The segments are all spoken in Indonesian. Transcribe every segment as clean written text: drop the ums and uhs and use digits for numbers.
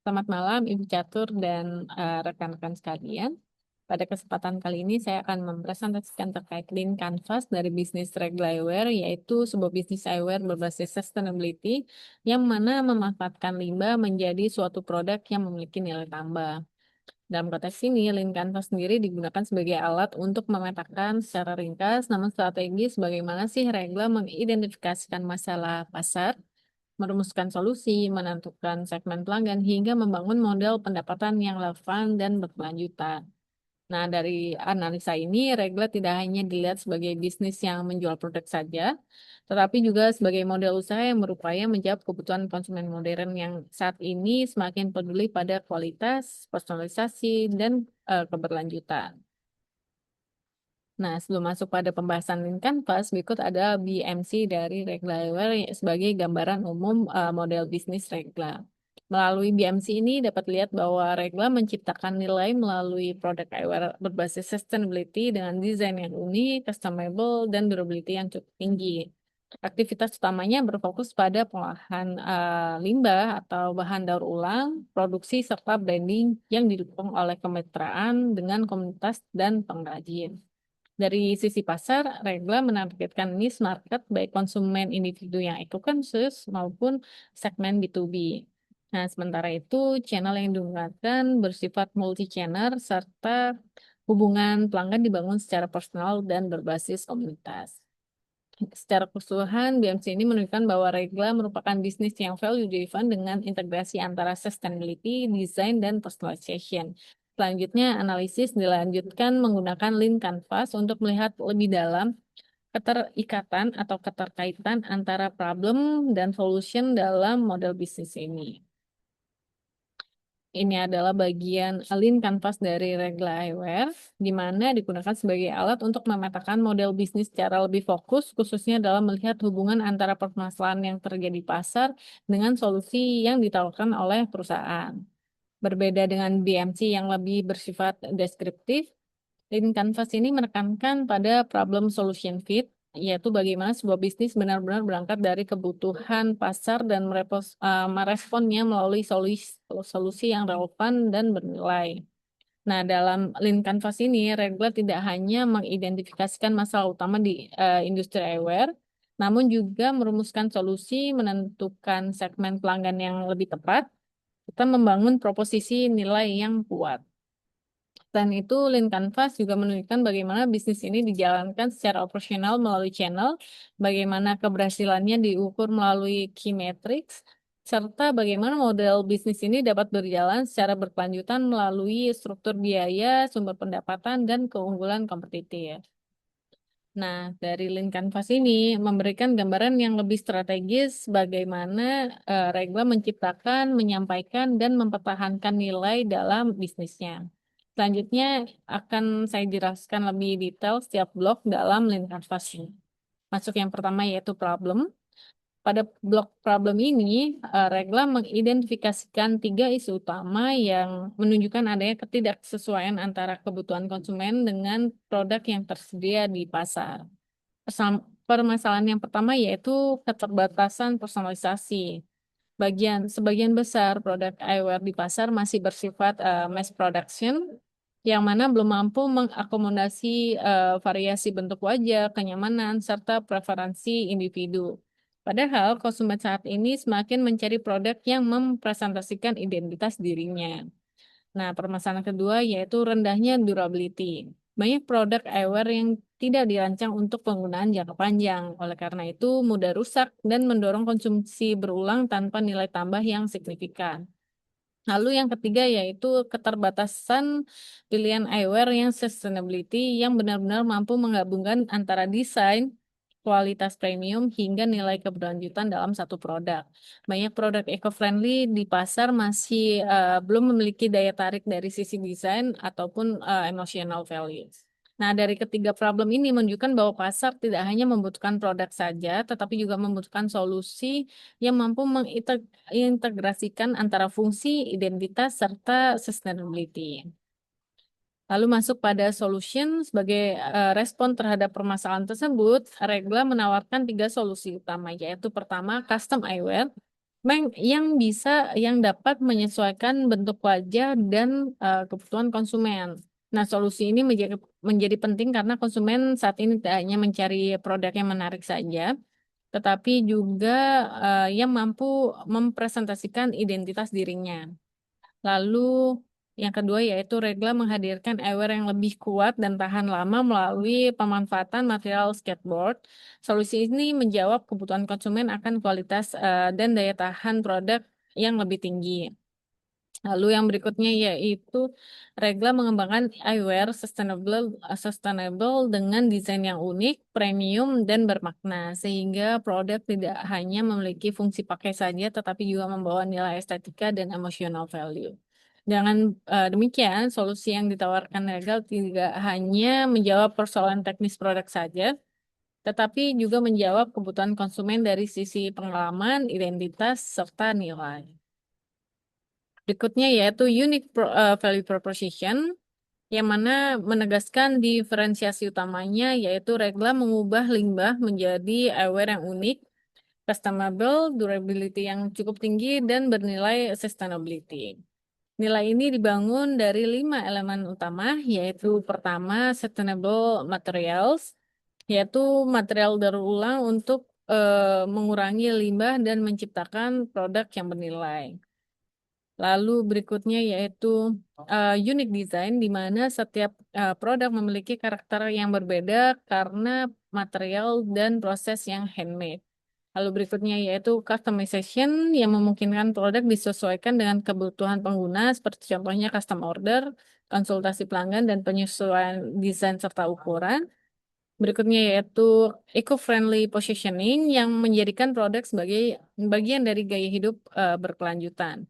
Selamat malam, Ibu Catur dan rekan-rekan sekalian. Pada kesempatan kali ini saya akan mempresentasikan terkait Lean Canvas dari bisnis Regla Eyewear, yaitu sebuah bisnis eyewear berbasis sustainability yang mana memanfaatkan limbah menjadi suatu produk yang memiliki nilai tambah. Dalam konteks ini, Lean Canvas sendiri digunakan sebagai alat untuk memetakan secara ringkas namun strategis bagaimana sih Regla mengidentifikasikan masalah pasar, merumuskan solusi, menentukan segmen pelanggan, hingga membangun model pendapatan yang relevan dan berkelanjutan. Nah, dari analisa ini, Regla tidak hanya dilihat sebagai bisnis yang menjual produk saja, tetapi juga sebagai model usaha yang berupaya menjawab kebutuhan konsumen modern yang saat ini semakin peduli pada kualitas, personalisasi, dan keberlanjutan. Nah, sebelum masuk pada pembahasan Lean Canvas, berikut ada BMC dari Regla Eyewear sebagai gambaran umum model bisnis Regla. Melalui BMC ini dapat lihat bahwa Regla menciptakan nilai melalui produk eyewear berbasis sustainability dengan desain yang unik, customizable, dan durability yang cukup tinggi. Aktivitas utamanya berfokus pada pengolahan limbah atau bahan daur ulang, produksi, serta branding yang didukung oleh kemitraan dengan komunitas dan pengrajin. Dari sisi pasar, Regla menargetkan niche market baik konsumen individu yang eco-conscious maupun segmen B2B. Nah, sementara itu, channel yang digunakan bersifat multi-channel serta hubungan pelanggan dibangun secara personal dan berbasis komunitas. Secara keseluruhan, BMC ini menunjukkan bahwa Regla merupakan bisnis yang value driven dengan integrasi antara sustainability, design, dan personalization. Selanjutnya, analisis dilanjutkan menggunakan Lean Canvas untuk melihat lebih dalam keterikatan atau keterkaitan antara problem dan solution dalam model bisnis ini. Ini adalah bagian Lean Canvas dari Regla Eyewear, di mana digunakan sebagai alat untuk memetakan model bisnis secara lebih fokus, khususnya dalam melihat hubungan antara permasalahan yang terjadi pasar dengan solusi yang ditawarkan oleh perusahaan. Berbeda dengan BMC yang lebih bersifat deskriptif, Lean Canvas ini menekankan pada problem solution fit, yaitu bagaimana sebuah bisnis benar-benar berangkat dari kebutuhan pasar dan meresponnya melalui solusi yang relevan dan bernilai. Nah, dalam Lean Canvas ini, Regula tidak hanya mengidentifikasikan masalah utama di industri eyewear, namun juga merumuskan solusi, menentukan segmen pelanggan yang lebih tepat, serta membangun proposisi nilai yang kuat. Selain itu, Lean Canvas juga menunjukkan bagaimana bisnis ini dijalankan secara operasional melalui channel, bagaimana keberhasilannya diukur melalui key metrics, serta bagaimana model bisnis ini dapat berjalan secara berkelanjutan melalui struktur biaya, sumber pendapatan, dan keunggulan kompetitif. Nah, dari Lean Canvas ini memberikan gambaran yang lebih strategis bagaimana Regla menciptakan, menyampaikan, dan mempertahankan nilai dalam bisnisnya. Selanjutnya akan saya jelaskan lebih detail setiap blok dalam Lean Canvas ini. Masuk yang pertama yaitu problem. Pada blok problem ini, Regla mengidentifikasikan 3 isu utama yang menunjukkan adanya ketidaksesuaian antara kebutuhan konsumen dengan produk yang tersedia di pasar. Permasalahan yang pertama yaitu keterbatasan personalisasi. Sebagian besar produk eyewear di pasar masih bersifat mass production, yang mana belum mampu mengakomodasi variasi bentuk wajah, kenyamanan, serta preferensi individu. Padahal konsumen saat ini semakin mencari produk yang mempresentasikan identitas dirinya. Nah, permasalahan kedua yaitu rendahnya durability. Banyak produk eyewear yang tidak dirancang untuk penggunaan jangka panjang. Oleh karena itu, mudah rusak dan mendorong konsumsi berulang tanpa nilai tambah yang signifikan. Lalu yang ketiga yaitu keterbatasan pilihan eyewear yang sustainability yang benar-benar mampu menggabungkan antara desain, kualitas premium, hingga nilai keberlanjutan dalam satu produk. Banyak produk eco-friendly di pasar masih belum memiliki daya tarik dari sisi desain ataupun emotional value. Nah, dari ketiga problem ini menunjukkan bahwa pasar tidak hanya membutuhkan produk saja, tetapi juga membutuhkan solusi yang mampu mengintegrasikan antara fungsi, identitas, serta sustainability. Lalu masuk pada solution sebagai respon terhadap permasalahan tersebut, Regla menawarkan 3 solusi utama, yaitu pertama, custom eyewear. yang dapat menyesuaikan bentuk wajah dan kebutuhan konsumen. Nah, solusi ini menjadi penting karena konsumen saat ini tidak hanya mencari produk yang menarik saja, tetapi juga yang mampu mempresentasikan identitas dirinya. Lalu yang kedua yaitu Regla menghadirkan eyewear yang lebih kuat dan tahan lama melalui pemanfaatan material skateboard. Solusi ini menjawab kebutuhan konsumen akan kualitas dan daya tahan produk yang lebih tinggi. Lalu yang berikutnya yaitu Regla mengembangkan eyewear sustainable dengan desain yang unik, premium, dan bermakna, sehingga produk tidak hanya memiliki fungsi pakai saja, tetapi juga membawa nilai estetika dan emotional value. Dengan demikian, solusi yang ditawarkan Regal tidak hanya menjawab persoalan teknis produk saja, tetapi juga menjawab kebutuhan konsumen dari sisi pengalaman, identitas, serta nilai. Berikutnya yaitu value proposition, yang mana menegaskan diferensiasi utamanya yaitu Regla mengubah limbah menjadi eyewear yang unik, customable, durability yang cukup tinggi, dan bernilai sustainability. Nilai ini dibangun dari 5 elemen utama, yaitu pertama, sustainable materials, yaitu material daur ulang untuk mengurangi limbah dan menciptakan produk yang bernilai. Lalu berikutnya yaitu unique design, di mana setiap produk memiliki karakter yang berbeda karena material dan proses yang handmade. Lalu berikutnya yaitu customization, yang memungkinkan produk disesuaikan dengan kebutuhan pengguna, seperti contohnya custom order, konsultasi pelanggan, dan penyesuaian desain serta ukuran. Berikutnya yaitu eco-friendly positioning, yang menjadikan produk sebagai bagian dari gaya hidup berkelanjutan.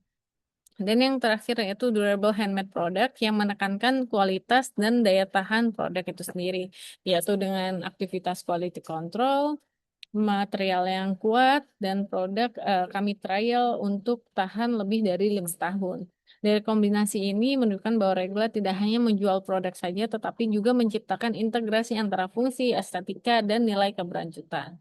Dan yang terakhir yaitu durable handmade product, yang menekankan kualitas dan daya tahan produk itu sendiri, yaitu dengan aktivitas quality control, material yang kuat, dan produk kami trial untuk tahan lebih dari 5 tahun. Dari kombinasi ini menunjukkan bahwa Regla tidak hanya menjual produk saja, tetapi juga menciptakan integrasi antara fungsi, estetika, dan nilai keberlanjutan.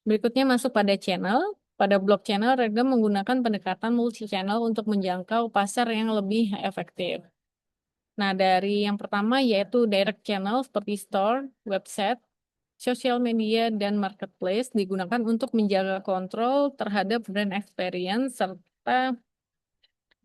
Berikutnya masuk pada channel. Pada blog channel, Regla menggunakan pendekatan multi-channel untuk menjangkau pasar yang lebih efektif. Nah, dari yang pertama yaitu direct channel seperti store, website, sosial media, dan marketplace digunakan untuk menjaga kontrol terhadap brand experience serta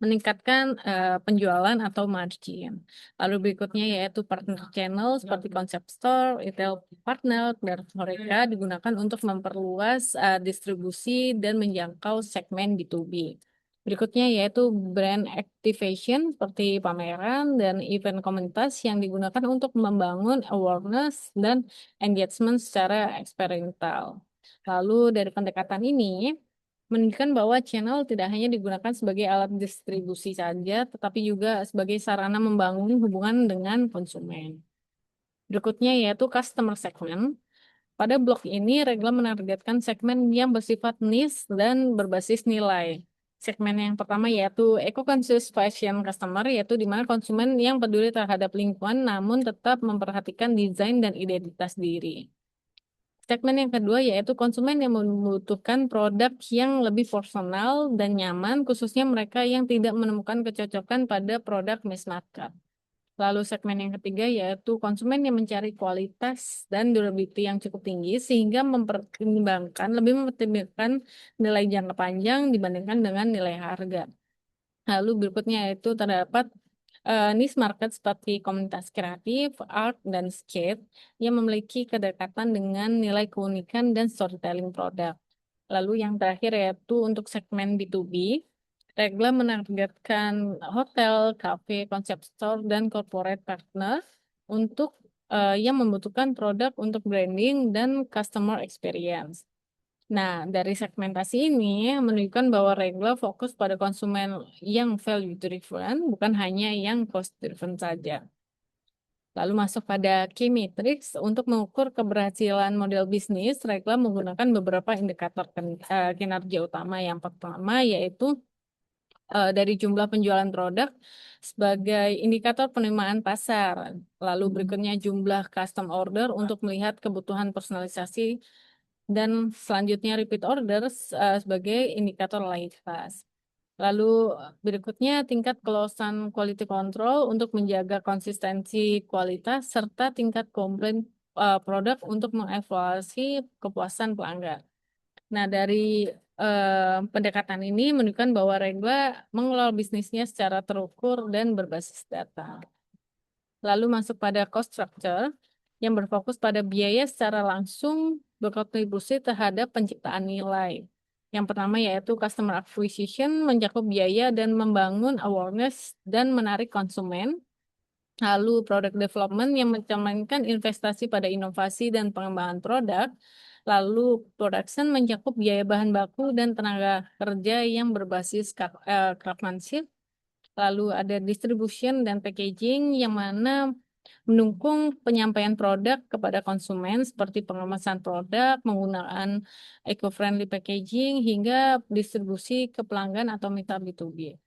meningkatkan penjualan atau margin. Lalu berikutnya yaitu partner channel seperti concept store, retail partner, dan mereka digunakan untuk memperluas distribusi dan menjangkau segmen B2B. Berikutnya yaitu brand activation seperti pameran dan event komunitas, yang digunakan untuk membangun awareness dan engagement secara eksperimental. Lalu dari pendekatan ini menunjukkan bahwa channel tidak hanya digunakan sebagai alat distribusi saja, tetapi juga sebagai sarana membangun hubungan dengan konsumen. Berikutnya yaitu customer segment. Pada blog ini, Regla menargetkan segmen yang bersifat niche dan berbasis nilai. Segmen yang pertama yaitu eco-conscious fashion customer, yaitu di mana konsumen yang peduli terhadap lingkungan namun tetap memperhatikan desain dan identitas diri. Segmen yang kedua yaitu konsumen yang membutuhkan produk yang lebih personal dan nyaman, khususnya mereka yang tidak menemukan kecocokan pada produk mass market. Lalu segmen yang ketiga yaitu konsumen yang mencari kualitas dan durability yang cukup tinggi, sehingga lebih mempertimbangkan nilai jangka panjang dibandingkan dengan nilai harga. Lalu berikutnya yaitu terdapat niche market seperti komunitas kreatif, art, dan skate, yang memiliki kedekatan dengan nilai keunikan dan storytelling produk. Lalu yang terakhir yaitu untuk segmen B2B, Regla menargetkan hotel, cafe, concept store, dan corporate partner untuk yang membutuhkan produk untuk branding dan customer experience. Nah, dari segmentasi ini menunjukkan bahwa Regla fokus pada konsumen yang value driven, bukan hanya yang cost driven saja. Lalu masuk pada key metrics. Untuk mengukur keberhasilan model bisnis, Regla menggunakan beberapa indikator kinerja utama. Yang pertama yaitu dari jumlah penjualan produk sebagai indikator penerimaan pasar. Lalu berikutnya jumlah custom order untuk melihat kebutuhan personalisasi Dan selanjutnya repeat orders sebagai indikator loyalitas. Lalu berikutnya tingkat kelolosan quality control untuk menjaga konsistensi kualitas serta tingkat komplain produk untuk mengevaluasi kepuasan pelanggan. Nah, dari pendekatan ini menunjukkan bahwa Regla mengelola bisnisnya secara terukur dan berbasis data. Lalu masuk pada cost structure yang berfokus pada biaya secara langsung berkontribusi terhadap penciptaan nilai. Yang pertama yaitu customer acquisition, mencakup biaya dan membangun awareness dan menarik konsumen. Lalu product development yang mencerminkan investasi pada inovasi dan pengembangan produk. Lalu production mencakup biaya bahan baku dan tenaga kerja yang berbasis craftsmanship. Lalu ada distribution dan packaging yang mana mendukung penyampaian produk kepada konsumen seperti pengemasan produk, menggunakan eco-friendly packaging, hingga distribusi ke pelanggan atau mitra B2B.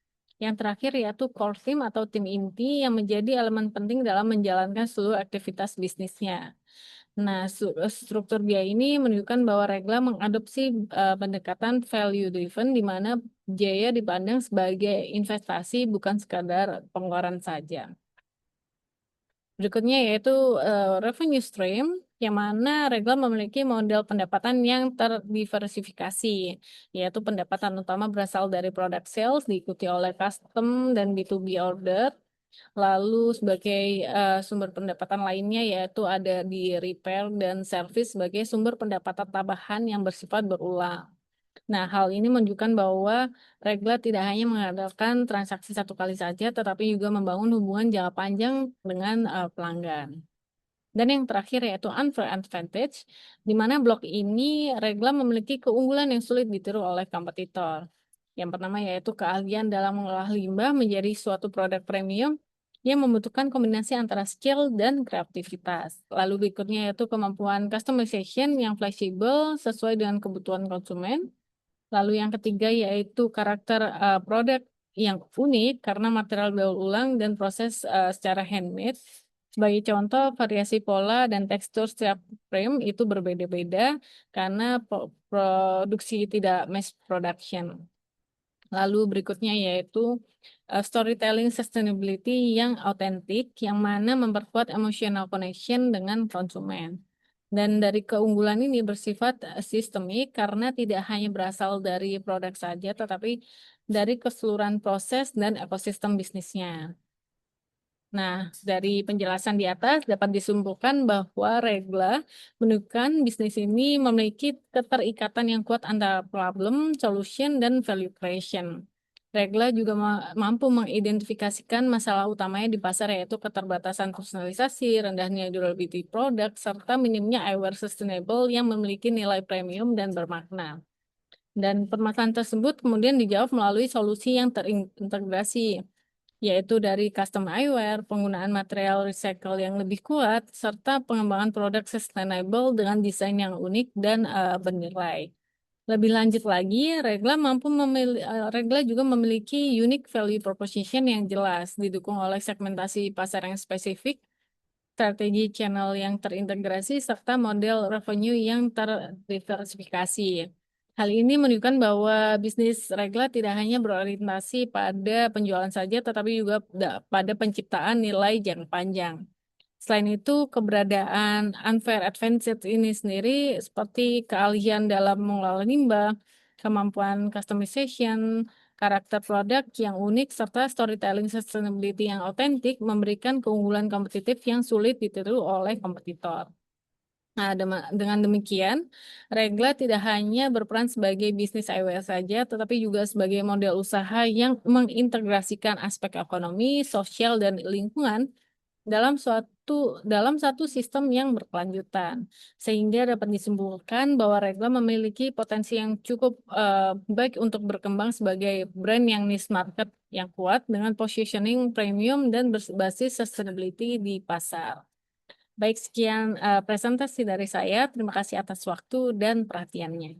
Yang terakhir yaitu core team atau tim inti yang menjadi elemen penting dalam menjalankan seluruh aktivitas bisnisnya. Nah, struktur biaya ini menunjukkan bahwa Regla mengadopsi pendekatan value driven di mana biaya dipandang sebagai investasi bukan sekadar pengeluaran saja. Berikutnya yaitu revenue stream, yang mana Regla memiliki model pendapatan yang terdiversifikasi, yaitu pendapatan utama berasal dari product sales, diikuti oleh custom dan B2B order. Lalu sebagai sumber pendapatan lainnya yaitu ada di repair dan service sebagai sumber pendapatan tambahan yang bersifat berulang. Nah, hal ini menunjukkan bahwa Regla tidak hanya mengandalkan transaksi satu kali saja, tetapi juga membangun hubungan jangka panjang dengan pelanggan. Dan yang terakhir yaitu unfair advantage, di mana blok ini Regla memiliki keunggulan yang sulit ditiru oleh kompetitor. Yang pertama yaitu keahlian dalam mengolah limbah menjadi suatu produk premium yang membutuhkan kombinasi antara skill dan kreativitas. Lalu berikutnya yaitu kemampuan customization yang fleksibel sesuai dengan kebutuhan konsumen. Lalu yang ketiga yaitu karakter produk yang unik karena material daur ulang dan proses secara handmade. Sebagai contoh, variasi pola dan tekstur setiap frame itu berbeda-beda karena produksi tidak mass production. Lalu berikutnya yaitu storytelling sustainability yang autentik, yang mana memperkuat emotional connection dengan konsumen. Dan dari keunggulan ini bersifat sistemik karena tidak hanya berasal dari produk saja, tetapi dari keseluruhan proses dan ekosistem bisnisnya. Nah, dari penjelasan di atas dapat disimpulkan bahwa Regla menunjukkan bisnis ini memiliki keterikatan yang kuat antara problem, solution, dan value creation. Regla juga mampu mengidentifikasikan masalah utamanya di pasar yaitu keterbatasan personalisasi, rendahnya durability produk, serta minimnya eyewear sustainable yang memiliki nilai premium dan bermakna. Dan permasalahan tersebut kemudian dijawab melalui solusi yang terintegrasi, yaitu dari custom eyewear, penggunaan material recycle yang lebih kuat, serta pengembangan produk sustainable dengan desain yang unik dan bernilai. Lebih lanjut lagi, Regla juga memiliki unique value proposition yang jelas, didukung oleh segmentasi pasar yang spesifik, strategi channel yang terintegrasi, serta model revenue yang terdiversifikasi. Hal ini menunjukkan bahwa bisnis Regla tidak hanya berorientasi pada penjualan saja, tetapi juga pada penciptaan nilai jangka panjang. Selain itu, keberadaan unfair advantage ini sendiri seperti keahlian dalam mengelola limbah, kemampuan customization, karakter produk yang unik, serta storytelling sustainability yang otentik memberikan keunggulan kompetitif yang sulit ditiru oleh kompetitor. Nah, dengan demikian, Regla tidak hanya berperan sebagai bisnis eyewear saja, tetapi juga sebagai model usaha yang mengintegrasikan aspek ekonomi, sosial, dan lingkungan dalam satu sistem yang berkelanjutan. Sehingga dapat disimpulkan bahwa Regla memiliki potensi yang cukup baik untuk berkembang sebagai brand yang niche market yang kuat dengan positioning premium dan berbasis sustainability di pasar. Baik, sekian presentasi dari saya. Terima kasih atas waktu dan perhatiannya.